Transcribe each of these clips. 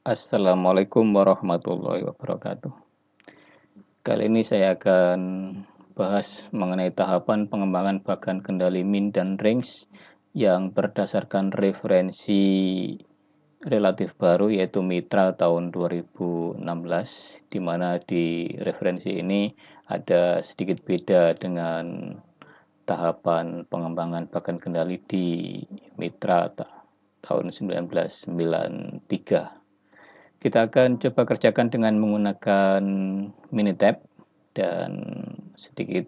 Assalamualaikum warahmatullahi wabarakatuh. Kali ini saya akan bahas mengenai tahapan pengembangan bagan kendali min dan range yang berdasarkan referensi relatif baru yaitu Mitra tahun 2016, di mana di referensi ini ada sedikit beda dengan tahapan pengembangan bagan kendali di Mitra tahun 1993. Kita akan coba kerjakan dengan menggunakan Minitab dan sedikit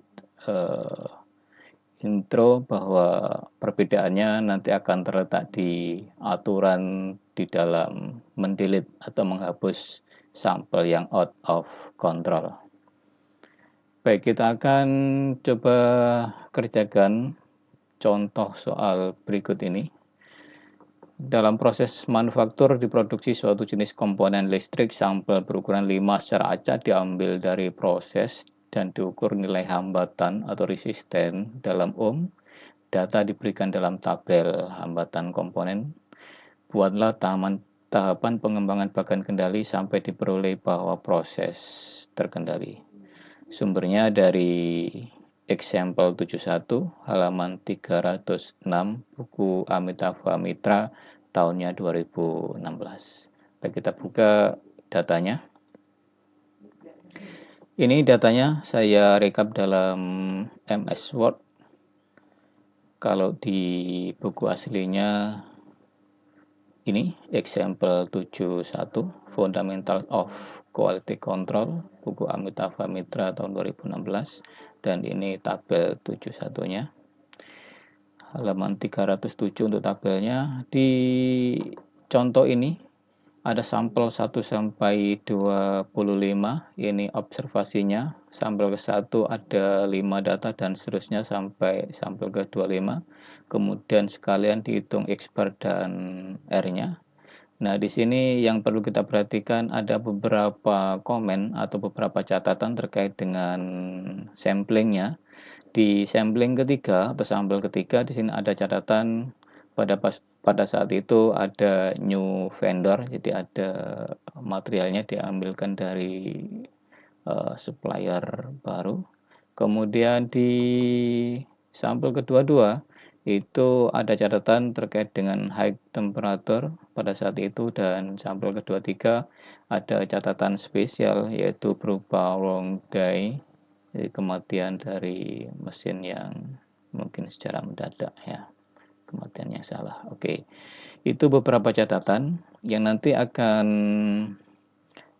intro bahwa perbedaannya nanti akan terletak di aturan di dalam mendelete atau menghapus sampel yang out of control. Baik, kita akan coba kerjakan contoh soal berikut ini. Dalam proses manufaktur diproduksi suatu jenis komponen listrik, sampel berukuran 5 secara acak diambil dari proses dan diukur nilai hambatan atau resisten dalam ohm. Data diberikan dalam tabel hambatan komponen. Buatlah tahapan pengembangan bagan kendali sampai diperoleh bahwa proses terkendali. Sumbernya dari Example 71 halaman 306 buku Amitabha Mitra tahunnya 2016. Baik, kita buka datanya. Ini datanya saya rekap dalam MS Word. Kalau di buku aslinya ini Example 71 Fundamental of Quality Control buku Amitabha Mitra tahun 2016, dan ini tabel 71-nya. Halaman 307 untuk tabelnya. Di contoh ini ada sampel 1 sampai 25, ini observasinya. Sampel ke-1 ada 5 data dan seterusnya sampai sampel ke-25. Kemudian sekalian dihitung X bar dan R-nya. Nah, di sini yang perlu kita perhatikan ada beberapa komen atau beberapa catatan terkait dengan samplingnya. Di sampling ketiga atau sampel ketiga di sini ada catatan pada saat itu ada new vendor, jadi ada materialnya diambilkan dari supplier baru. Kemudian di sampel kedua itu ada catatan terkait dengan high temperature pada saat itu, dan sampel kedua-tiga ada catatan spesial yaitu berupa long day, jadi kematian dari mesin yang mungkin secara mendadak ya, kematian yang salah. Oke, itu beberapa catatan yang nanti akan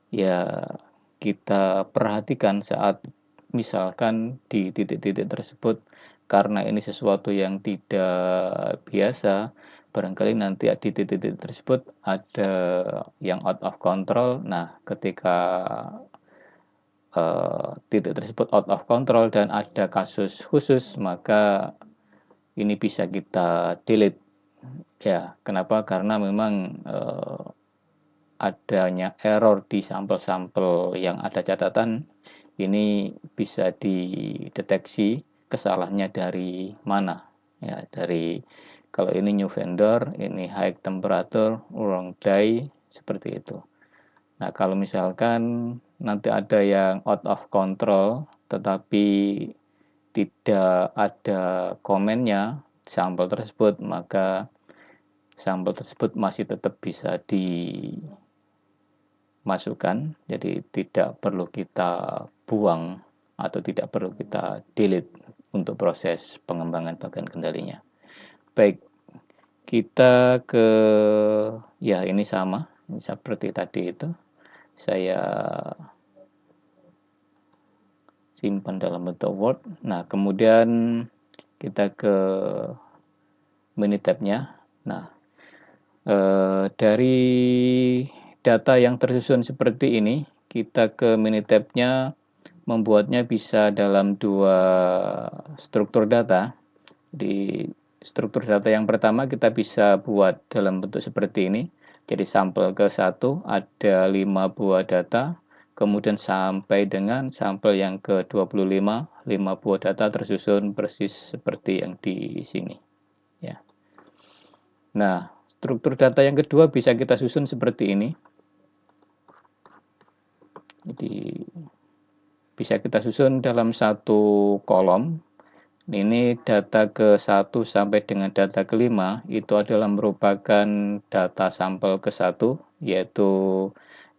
ya kita perhatikan saat misalkan di titik-titik tersebut, karena ini sesuatu yang tidak biasa, barangkali nanti di titik-titik tersebut ada yang out of control. Nah, ketika titik tersebut out of control dan ada kasus khusus, maka ini bisa kita delete. Ya, kenapa? Karena memang adanya error di sampel-sampel yang ada catatan ini bisa dideteksi kesalahannya dari mana. Ya, dari kalau ini new vendor, ini high temperature, wrong day, seperti itu. Nah, kalau misalkan nanti ada yang out of control tetapi tidak ada komennya sampel tersebut, maka sampel tersebut masih tetap bisa dimasukkan, jadi tidak perlu kita buang atau tidak perlu kita delete untuk proses pengembangan bagan kendalinya. Baik, kita ke ya ini sama seperti tadi itu. Saya simpan dalam bentuk Word. Nah, kemudian kita ke Minitab-nya. Nah, dari data yang tersusun seperti ini, kita ke Minitab-nya membuatnya bisa dalam 2 struktur data. Di struktur data yang pertama kita bisa buat dalam bentuk seperti ini. Jadi sampel ke-1 ada 5 buah data, kemudian sampai dengan sampel yang ke-25, 5 buah data tersusun persis seperti yang di sini. Ya. Nah, struktur data yang kedua bisa kita susun seperti ini. Jadi bisa kita susun dalam satu kolom. Ini data ke-1 sampai dengan data ke-5 itu adalah merupakan data sampel ke-1, yaitu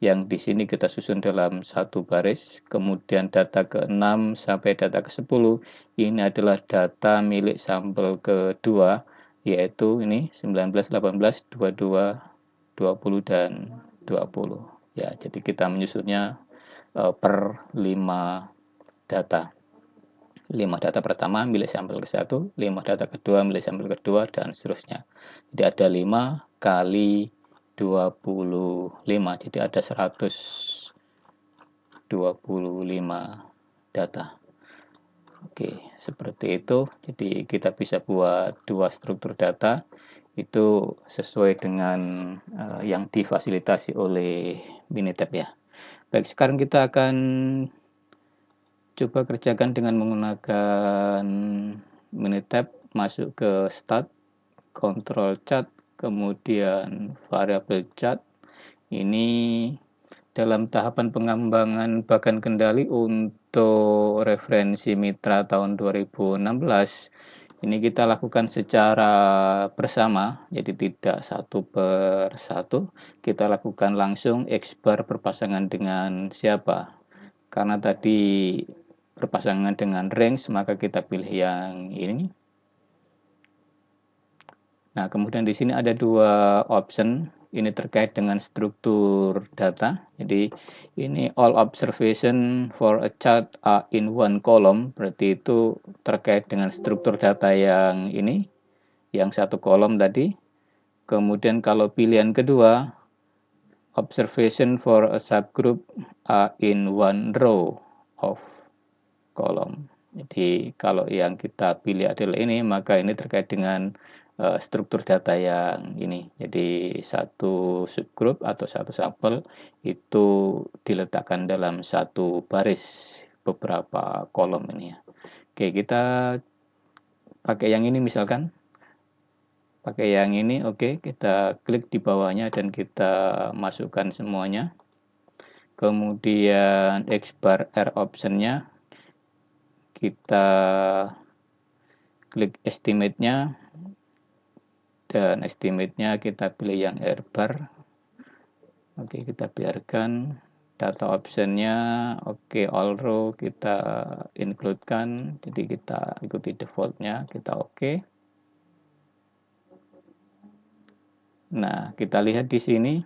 yang di sini kita susun dalam satu baris. Kemudian data ke-6 sampai data ke-10 ini adalah data milik sampel kedua, yaitu ini 19, 18, 22, 20 dan 20. Ya, jadi kita menyusunnya per 5 data. 5 data pertama milik sampel ke-1, 5 data kedua milik sampel kedua, dan seterusnya. Jadi ada 5 kali 25, jadi ada 125 data. Oke, seperti itu. Jadi kita bisa buat dua struktur data, itu sesuai dengan yang difasilitasi oleh Minitab ya. Baik, sekarang kita akan coba kerjakan dengan menggunakan Minitab, masuk ke Start, Control Chart, kemudian Variable Chart. Ini dalam tahapan pengembangan bagan kendali untuk referensi mitra tahun 2016. Ini kita lakukan secara bersama, jadi tidak satu per satu. Kita lakukan langsung X-bar berpasangan dengan siapa. Karena tadi berpasangan dengan range, maka kita pilih yang ini. Nah, kemudian di sini ada dua option. Ini terkait dengan struktur data. Jadi ini all observation for a chart are in one column. Berarti itu terkait dengan struktur data yang ini, yang satu kolom tadi. Kemudian kalau pilihan kedua, observation for a subgroup are in one row of kolom. Jadi kalau yang kita pilih adalah ini, maka ini terkait dengan struktur data yang ini. Jadi satu subgroup atau satu sampel itu diletakkan dalam satu baris beberapa kolom ini ya. Oke, kita pakai yang ini misalkan. Pakai yang ini, oke, kita klik di bawahnya dan kita masukkan semuanya. Kemudian X-bar R option-nya kita klik estimate-nya, dan estimate-nya kita pilih yang R bar. Oke, kita biarkan. Data option-nya oke, all row kita include-kan, jadi kita ikuti default-nya, kita oke. Nah, kita lihat di sini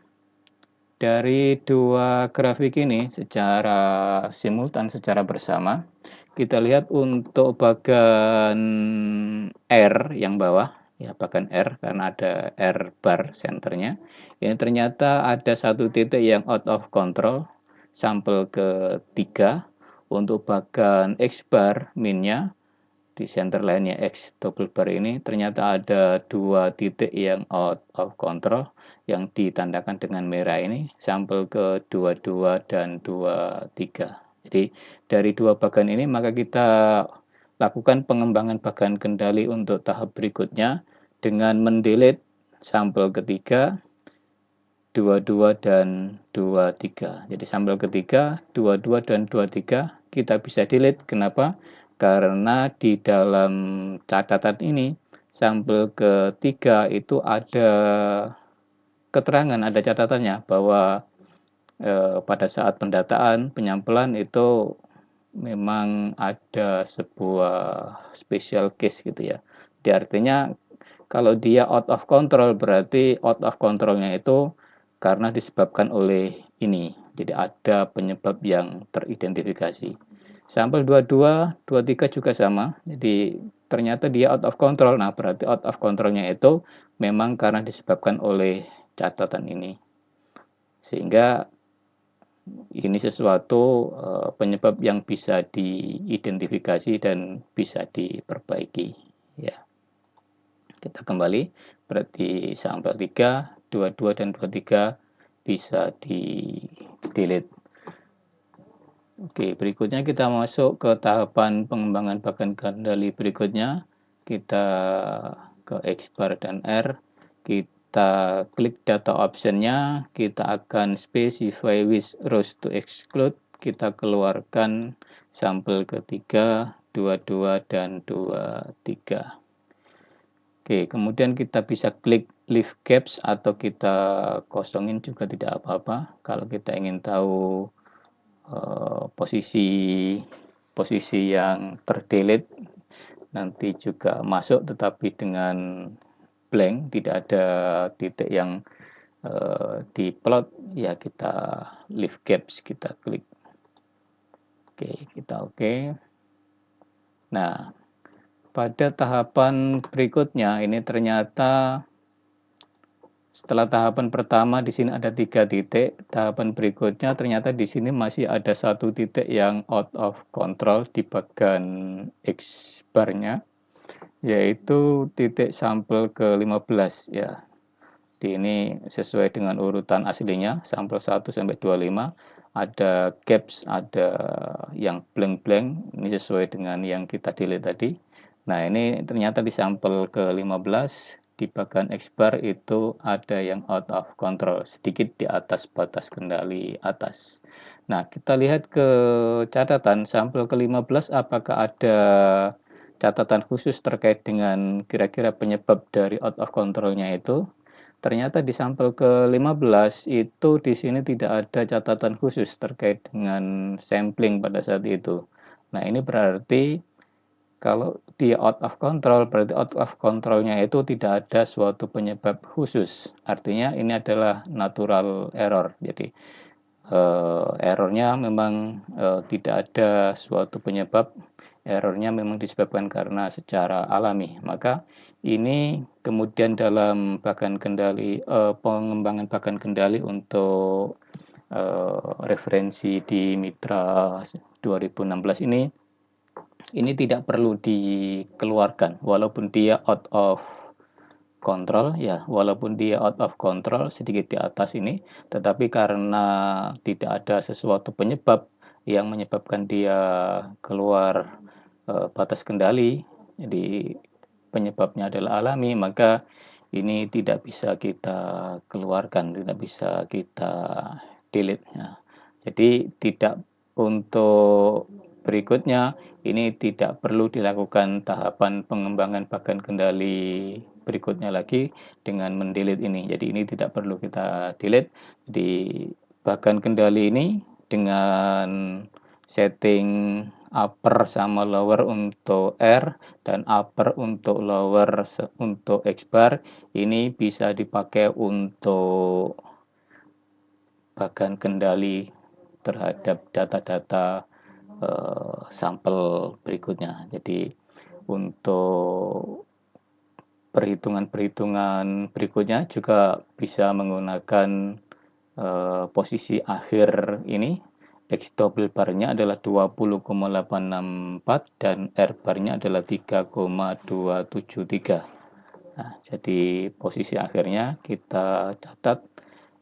dari dua grafik ini secara simultan, secara bersama, kita lihat untuk bagan R yang bawah, ya bagan R karena ada R bar senternya, ini ternyata ada satu titik yang out of control, sampel ketiga. Untuk bagan X bar minnya, di center lainnya X double bar ini, ternyata ada dua titik yang out of control, yang ditandakan dengan merah ini, sampel ke 22 dan 23. Jadi dari dua bagan ini maka kita lakukan pengembangan bagan kendali untuk tahap berikutnya dengan mendelete sampel ketiga, 22 dan 23. Jadi sampel ketiga, 22 dan 23 kita bisa delete. Kenapa? Karena di dalam catatan ini sampel ketiga itu ada keterangan, ada catatannya bahwa pada saat pendataan penyampelan itu memang ada sebuah special case gitu ya. Jadi artinya kalau dia out of control, berarti out of controlnya itu karena disebabkan oleh ini. Jadi ada penyebab yang teridentifikasi. Sampel 22, 23 juga sama. Jadi ternyata dia out of control. Nah, berarti out of controlnya itu memang karena disebabkan oleh catatan ini. Sehingga ini sesuatu penyebab yang bisa diidentifikasi dan bisa diperbaiki. Ya. Kita kembali, berarti sampel 3, 22 dan 23 bisa di-delete. Oke, berikutnya kita masuk ke tahapan pengembangan bagan kendali berikutnya. Kita ke X bar dan R, kita klik data option-nya, kita akan specify which rows to exclude, kita keluarkan sampel ketiga, 22 dan 23. Oke, kemudian kita bisa klik leave gaps atau kita kosongin juga tidak apa-apa. Kalau kita ingin tahu posisi yang terdelete nanti juga masuk, tetapi dengan blank, tidak ada titik yang diplot, ya kita leave gaps, kita klik. Oke, kita oke. Nah, pada tahapan berikutnya ini ternyata setelah tahapan pertama di sini ada 3 titik, tahapan berikutnya ternyata di sini masih ada 1 titik yang out of control di bagian X bar-nya, yaitu titik sampel ke-15 ya. Ini sesuai dengan urutan aslinya, sampel 1 sampai 25, ada gaps, ada yang blank-blank, ini sesuai dengan yang kita delete tadi. Nah, ini ternyata di sampel ke-15 di bagian X bar itu ada yang out of control, sedikit di atas batas kendali atas. Nah, kita lihat ke catatan sampel ke-15 apakah ada catatan khusus terkait dengan kira-kira penyebab dari out of control-nya itu. Ternyata di sampel ke-15 itu di sini tidak ada catatan khusus terkait dengan sampling pada saat itu. Nah, ini berarti kalau dia out of control, berarti out of control-nya itu tidak ada suatu penyebab khusus. Artinya ini adalah natural error. Jadi errornya memang tidak ada suatu penyebab, errornya memang disebabkan karena secara alami. Maka ini kemudian dalam bagan kendali, pengembangan bagan kendali untuk referensi di Mitra 2016 ini tidak perlu dikeluarkan walaupun dia out of control ya, walaupun dia out of control sedikit di atas ini, tetapi karena tidak ada sesuatu penyebab yang menyebabkan dia keluar batas kendali, jadi penyebabnya adalah alami, maka ini tidak bisa kita keluarkan, tidak bisa kita delete ya. Jadi tidak, untuk berikutnya ini tidak perlu dilakukan tahapan pengembangan bagan kendali berikutnya lagi dengan mendelete ini. Jadi ini tidak perlu kita delete. Di bagan kendali ini dengan setting upper sama lower untuk R dan upper untuk lower untuk X bar, ini bisa dipakai untuk bagan kendali terhadap data-data sampel berikutnya. Jadi untuk perhitungan-perhitungan berikutnya juga bisa menggunakan posisi akhir ini. X double bar-nya adalah 20,864 dan R bar-nya adalah 3,273. Nah, jadi posisi akhirnya kita catat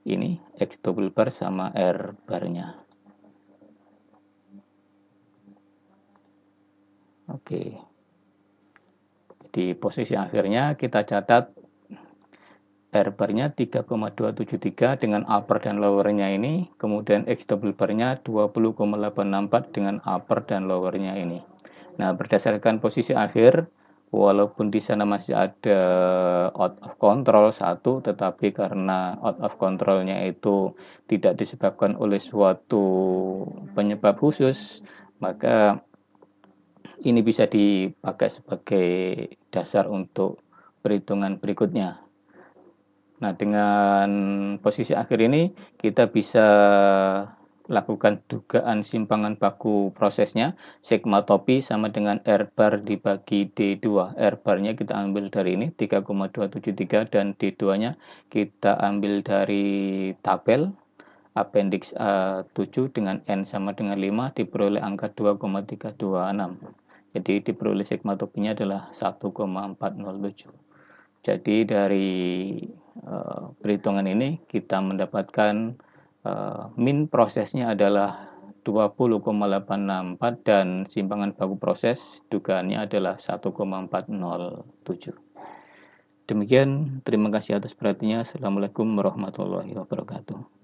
ini X double bar sama R bar-nya. Oke. Di posisi akhirnya kita catat R bar-nya 3,273 dengan upper dan lower-nya ini, kemudian X double bar-nya 20,864 dengan upper dan lower-nya ini. Nah, berdasarkan posisi akhir, walaupun di sana masih ada out of control 1, tetapi karena out of control-nya itu tidak disebabkan oleh suatu penyebab khusus, maka ini bisa dipakai sebagai dasar untuk perhitungan berikutnya. Nah, dengan posisi akhir ini kita bisa lakukan dugaan simpangan baku prosesnya. Sigma topi sama dengan R bar dibagi D2. R bar-nya kita ambil dari ini 3,273 dan D2-nya kita ambil dari tabel appendix A7 dengan N sama dengan 5 diperoleh angka 2,326. Jadi diperoleh sigma topinya adalah 1,407. Jadi dari perhitungan ini kita mendapatkan min prosesnya adalah 20,864 dan simpangan baku proses dugaannya adalah 1,407. Demikian, terima kasih atas perhatiannya. Assalamualaikum warahmatullahi wabarakatuh.